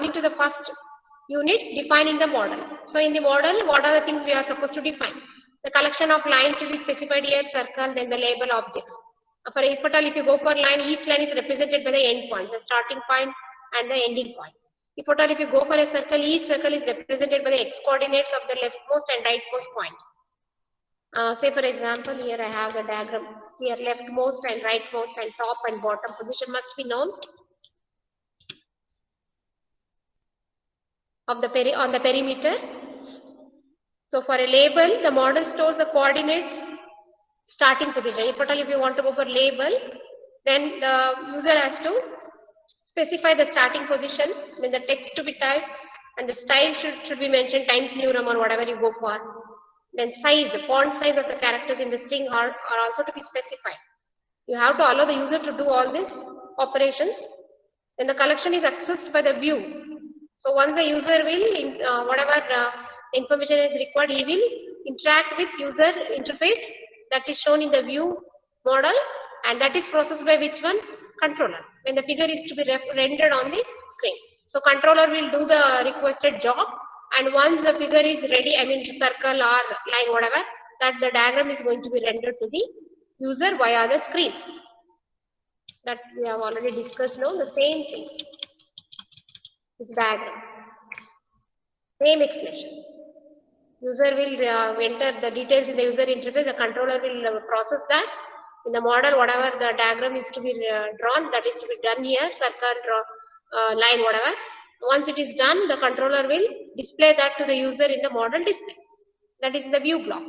coming to the first unit, defining the model. So in the model, what are the things we are supposed to define? The collection of lines to be specified here, circle, then the label objects. For if at all, if you go for line, each line is represented by the end point, the starting point and the ending point. If at all, if you go for a circle, each circle is represented by the x coordinates of the leftmost and rightmost point. Say for example, here I have the diagram. Here leftmost and rightmost and top and bottom position must be known of the on the perimeter. So for a label, the model stores the coordinates starting position. If at all, if you want to go for label, then the user has to specify the starting position, then the text to be typed, and the style should be mentioned, Times New Roman or whatever you go for. Then size, the font size of the characters in the string are also to be specified. You have to allow the user to do all these operations. Then the collection is accessed by the view. So once the user will, whatever information is required, he will interact with user interface that is shown in the view model, and that is processed by which one? Controller, when the figure is to be rendered on the screen. So controller will do the requested job, and once the figure is ready, I mean circle or line, whatever, that the diagram is going to be rendered to the user via the screen. That we have already discussed now, the same thing. This diagram. Same explanation. User will enter the details in the user interface, the controller will process that. In the model, whatever the diagram is to be drawn, that is to be done here, circle, draw, line, whatever. Once it is done, the controller will display that to the user in the model display. That is the view block.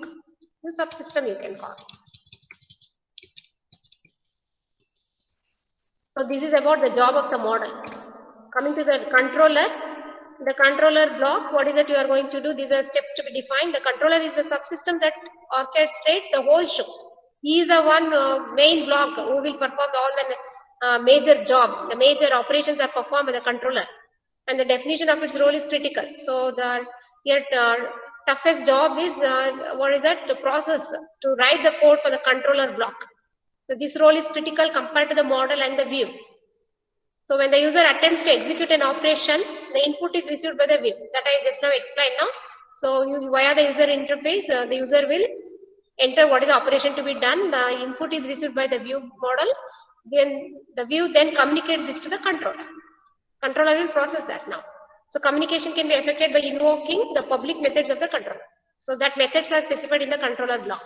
The subsystem you can call. So this is about the job of the model. Coming to the controller block, what is it you are going to do? These are steps to be defined. The controller is the subsystem that orchestrates the whole show. He is the one main block who will perform all the major job. The major operations are performed by the controller, and the definition of its role is critical. So the toughest job is to process, to write the code for the controller block. So this role is critical compared to the model and the view. So when the user attempts to execute an operation, the input is received by the view. That I just now explained now. So via the user interface, the user will enter what is the operation to be done. The input is received by the view model. Then the view then communicates this to the controller. Controller will process that now. So communication can be effected by invoking the public methods of the controller. So that methods are specified in the controller block.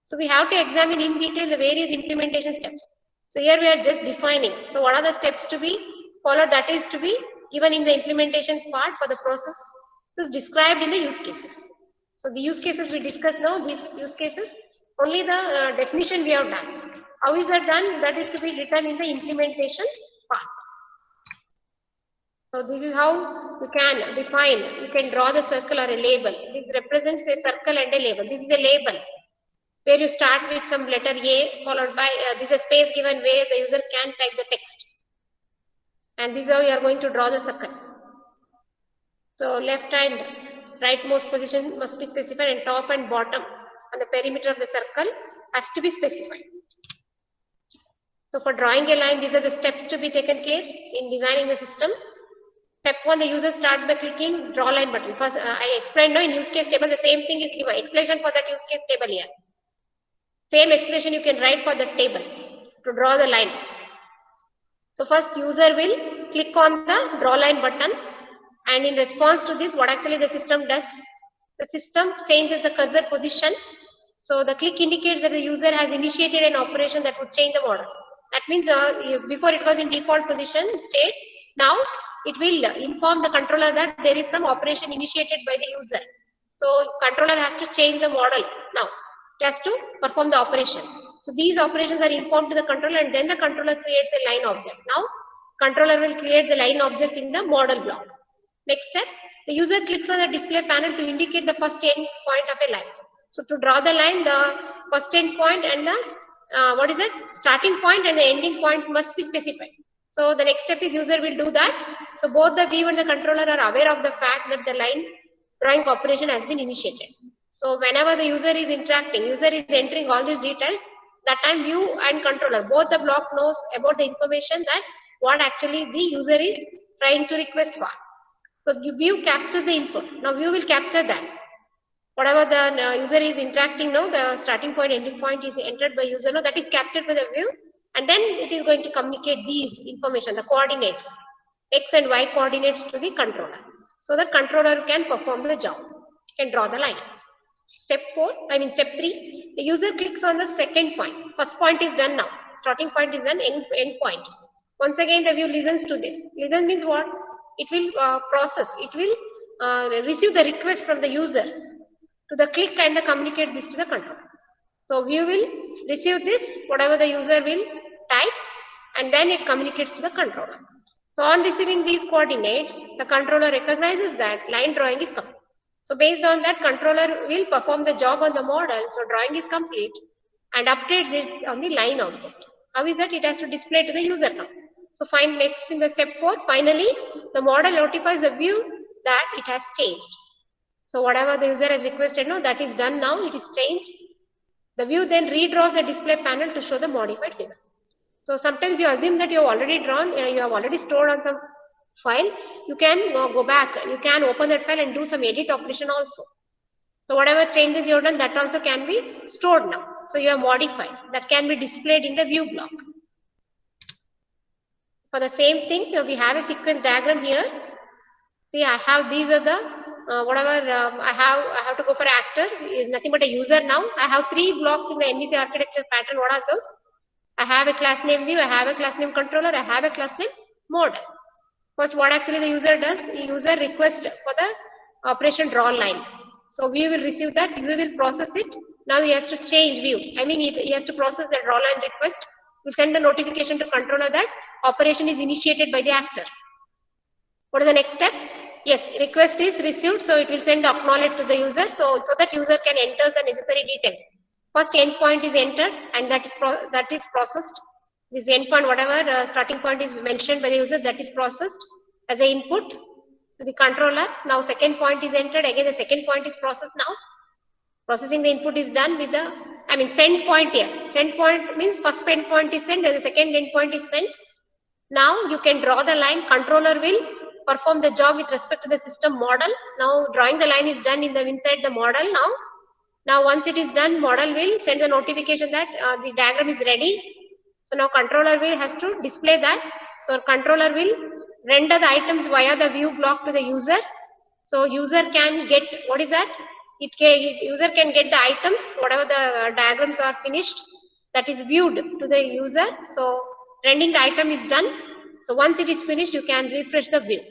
So we have to examine in detail the various implementation steps. So here we are just defining. So what are the steps to be followed? That is to be given in the implementation part for the process is described in the use cases. So the use cases we discuss now, these use cases, only the definition we have done. How is that done? That is to be written in the implementation part. So this is how you can define. You can draw the circle or a label. This represents a circle and a label. This is a label, where you start with some letter A followed by this is a space given where the user can type the text. And this is how you are going to draw the circle. So left and rightmost position must be specified, and top and bottom on the perimeter of the circle has to be specified. So for drawing a line, these are the steps to be taken care in designing the system. Step 1, the user starts by clicking draw line button. First, I explained now in use case table, the same thing is given. Explanation for that use case table here. Same expression you can write for the table to draw the line. So first user will click on the draw line button, and in response to this, what actually the system does, the system changes the cursor position. So the click indicates that the user has initiated an operation that would change the model. That means before it was in default position state, now it will inform the controller that there is some operation initiated by the user. So controller has to change the model now. It has to perform the operation. So these operations are informed to the controller, and then the controller creates a line object. Now controller will create the line object in the model block. Next step, the user clicks on the display panel to indicate the first end point of a line. So to draw the line, the first end point and the starting point and the ending point must be specified. So the next step is user will do that. So both the view and the controller are aware of the fact that the line drawing operation has been initiated. So whenever the user is interacting, user is entering all these details, that time view and controller, both the block knows about the information that what actually the user is trying to request for. So view captures the input. Now view will capture that. Whatever the user is interacting now, the starting point, ending point is entered by user now, that is captured by the view, and then it is going to communicate these information, the coordinates, x and y coordinates to the controller. So the controller can perform the job, can draw the line. Step 3, the user clicks on the second point. First point is done now. Starting point is done, end point. Once again, the view listens to this. Listen means what? It will process. It will receive the request from the user to the click and communicate this to the controller. So view will receive this, whatever the user will type, and then it communicates to the controller. So on receiving these coordinates, the controller recognizes that line drawing is complete. So based on that, controller will perform the job on the model. So drawing is complete and updates it on the line object. How is that? It has to display to the user now. So find next in the step 4, finally, the model notifies the view that it has changed. So whatever the user has requested now, that is done now, it is changed. The view then redraws the display panel to show the modified figure. So sometimes you assume that you have already drawn, you have already stored on some file. You can go back, you can open that file and do some edit operation also. So whatever changes you have done, that also can be stored now. So you have modified, that can be displayed in the view block. For the same thing, we have a sequence diagram here. See, I have these are the I have to go for actor, is nothing but a user now. I have 3 blocks in the MVC architecture pattern. What are those? I have a class name view, I have a class name controller, I have a class name model. First, what actually the user does, the user requests for the operation draw line. So view will receive that, view will process it. Now he has to change view. I mean, he has to process the draw line request. Will send the notification to controller that operation is initiated by the actor. What is the next step? Yes, request is received, so it will send the acknowledge to the user, so that user can enter the necessary details. First endpoint is entered and that is processed. This endpoint, whatever starting point is mentioned by the user, that is processed as an input to the controller. Now second point is entered, again the second point is processed now. Processing the input is done with the, send point here. Send point means first endpoint is sent, then the second endpoint is sent. Now you can draw the line, controller will perform the job with respect to the system model. Now drawing the line is done inside the model now. Now once it is done, model will send the notification that the diagram is ready. So now controller has to display that. So controller will render the items via the view block to the user. So user can get, what is that? User can get the items, whatever the diagrams are finished, that is viewed to the user. So rendering the item is done. So once it is finished, you can refresh the view.